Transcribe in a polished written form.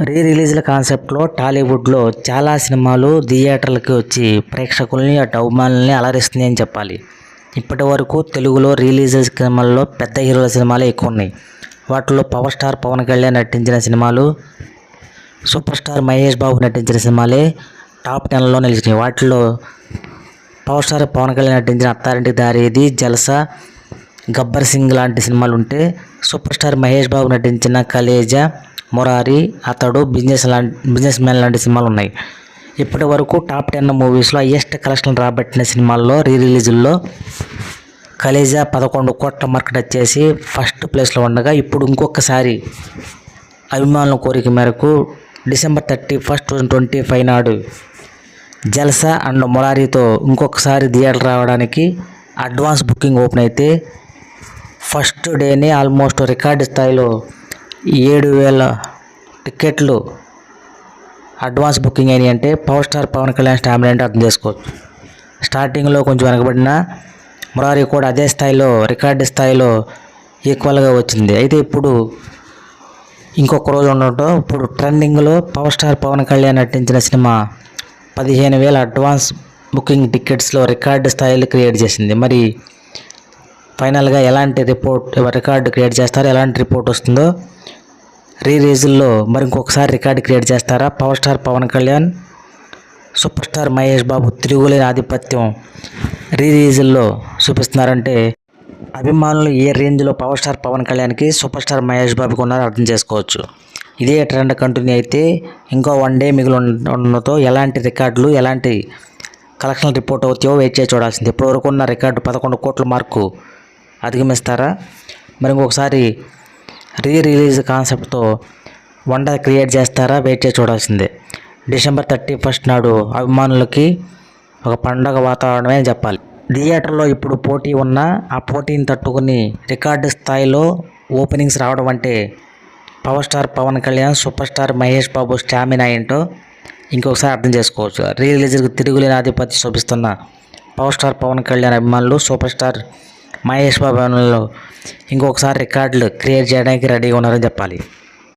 రీ రిలీజ్ల కాన్సెప్ట్లో టాలీవుడ్లో చాలా సినిమాలు థియేటర్లకి వచ్చి ప్రేక్షకుల్ని అటు అభిమానుల్ని అలరిస్తున్నాయి అని చెప్పాలి. ఇప్పటి వరకు తెలుగులో రిలీజ్ సినిమాల్లో పెద్ద హీరోల సినిమాలే ఎక్కువ ఉన్నాయి. వాటిలో పవర్ స్టార్ పవన్ కళ్యాణ్ నటించిన సినిమాలు, సూపర్ స్టార్ మహేష్ బాబు నటించిన సినిమాలే టాప్ 10లో నిలిచినాయి. వాటిలో పవర్ స్టార్ పవన్ కళ్యాణ్ నటించిన అత్తారింటికి దారేది, జల్సా, గబ్బర్ సింగ్ లాంటి సినిమాలు ఉంటే, సూపర్ స్టార్ మహేష్ బాబు నటించిన కలేజా, మురారి, అతడు, బిజినెస్ మ్యాన్ లాంటి సినిమాలు ఉన్నాయి. ఇప్పటి వరకు టాప్ 10 మూవీస్లో హైయెస్ట్ కలెక్షన్ రాబట్టిన సినిమాల్లో రీ రిలీజుల్లో కలేజా 11 కోట్ల మార్క్ టచ్ చేసి ఫస్ట్ ప్లేస్లో ఉండగా, ఇప్పుడు ఇంకొకసారి అభిమానుల కోరిక మేరకు డిసెంబర్ 31, 2025 నాడు జల్సా అండ్ మురారితో ఇంకొకసారి థియేటర్ రావడానికి అడ్వాన్స్ బుకింగ్ ఓపెన్ అయితే ఫస్ట్ డేనే ఆల్మోస్ట్ రికార్డు స్థాయిలో 7,000 టికెట్లు అడ్వాన్స్ బుకింగ్ అయినాయి. అంటే power star Pawan Kalyan stamina అంటే అర్థం చేసుకోవచ్చు. స్టార్టింగ్లో కొంచెం వెనకబడిన మురారి కూడా అదే స్థాయిలో రికార్డు స్థాయిలో ఈక్వల్గా వచ్చింది. అయితే ఇప్పుడు ఇంకొక రోజు ఉండటం ఇప్పుడు ట్రెండింగ్లో పవర్ స్టార్ పవన్ కళ్యాణ్ నటించిన సినిమా 15,000 అడ్వాన్స్ బుకింగ్ టికెట్స్లో రికార్డు స్థాయిలో క్రియేట్ చేసింది. మరి ఫైనల్గా ఎలాంటి రికార్డు క్రియేట్ చేస్తారో, ఎలాంటి రిపోర్ట్ వస్తుందో, రీ రిలీజ్లో మరి ఇంకొకసారి రికార్డు క్రియేట్ చేస్తారా power star Pawan Kalyan, super star Mahesh Babu తిరుగులేని ఆధిపత్యం రీ రిలీజ్లో చూపిస్తున్నారంటే అభిమానులు ఏ రేంజ్లో పవర్ స్టార్ పవన్ కళ్యాణ్కి, సూపర్ స్టార్ మహేష్ బాబుకి ఉన్నారో అర్థం చేసుకోవచ్చు. ఇదే ట్రెండ్ కంటిన్యూ అయితే ఇంకో 1 డే మిగిలి ఉండడంతో ఎలాంటి రికార్డులు, ఎలాంటి కలెక్షన్ రిపోర్ట్ అవుతాయో వెయిట్ చేసి చూడాల్సింది. ఇప్పటివరకు ఉన్న రికార్డు 11 కోట్ల మార్కు అధిగమిస్తారా, మరి ఇంకొకసారి రీ రిలీజ్ కాన్సెప్ట్తో వండర్ క్రియేట్ చేస్తారా, వెయిట్ చేసి చూడాల్సిందే. డిసెంబర్ 31 నాడు అభిమానులకి ఒక పండగ వాతావరణమే చెప్పాలి. థియేటర్లో ఇప్పుడు పోటీ ఉన్నా ఆ పోటీని తట్టుకుని రికార్డు స్థాయిలో ఓపెనింగ్స్ రావడం అంటే power star Pawan Kalyan, super star Mahesh Babu stamina ఏంటో ఇంకొకసారి అర్థం చేసుకోవచ్చు. రీ రిలీజ్కి తిరుగులేని ఆధిపత్యం చూపిస్తున్న పవర్ స్టార్ పవన్ కళ్యాణ్ అభిమానులు, సూపర్ స్టార్ మహేష్ బాబు అభిమానులు ఇంకొకసారి రికార్డులు క్రియేట్ చేయడానికి రెడీగా ఉన్నారని చెప్పాలి.